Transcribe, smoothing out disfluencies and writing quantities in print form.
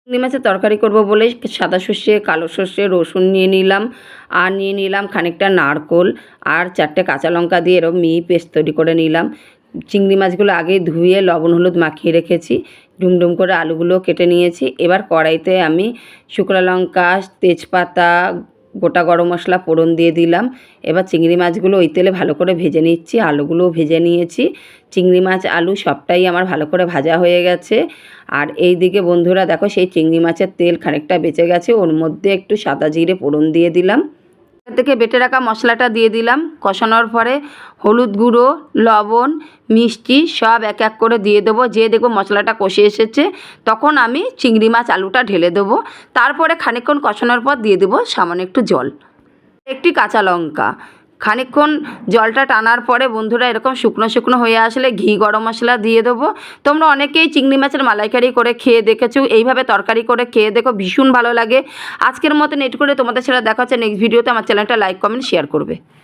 চিংড়ি মাছের তরকারি করব বলে সাদা সর্ষে, কালো সর্ষে, রসুন নিয়ে নিলাম, আর নিয়ে নিলাম খানিকটা নারকোল, আর 4টে কাঁচা লঙ্কা দিয়ে এরকম মিহি পেস্ট তৈরি করে নিলাম। চিংড়ি মাছগুলো আগে ধুয়ে লবণ হলুদ মাখিয়ে রেখেছি, ডুমডুম করে আলুগুলো কেটে নিয়েছি। এবার কড়াইতে আমি শুকনো লঙ্কা, তেজপাতা, গোটা গরম মশলা ফোড়ন দিয়ে দিলাম। এবার চিংড়ি মাছগুলো ওই তেলে ভালো করে ভেজে নিচ্ছি, আলুগুলোও ভেজে নিয়েছি। চিংড়ি মাছ আলু সবটাই আমার ভালো করে ভাজা হয়ে গেছে। আর এই দিকে বন্ধুরা দেখো, সেই চিংড়ি মাছের তেল খানিকটা বেঁচে গেছে, ওর মধ্যে একটু সাদা জিরে ফোড়ন দিয়ে দিলাম। এর থেকে বেটে রাখা মশলাটা দিয়ে দিলাম। কষানোর পরে হলুদ গুঁড়ো, লবণ, মিষ্টি সব এক এক করে দিয়ে দেবো। যে দেখবো মশলাটা কষে এসেছে, তখন আমি চিংড়ি মাছ আলুটা ঢেলে দেবো। তারপরে খানিকক্ষণ কষানোর পর দিয়ে দেবো সামান্য একটু জল, একটি কাঁচা লঙ্কা। খানিকক্ষণ জলটা টানার পরে বন্ধুরা এরকম শুকনো শুকনো হয়ে আসলে ঘি গরম মশলা দিয়ে দেবো। তোমরা অনেকেই চিংড়ি মাছের মালাইকারি করে খেয়ে দেখেছো, এইভাবে তরকারি করে খেয়ে দেখো, ভীষণ ভালো লাগে। আজকের মতন এটুকু করে তোমাদের সাথে দেখা হচ্ছে নেক্সট ভিডিওতে। আমার চ্যানেলটা লাইক কমেন্ট শেয়ার করবে।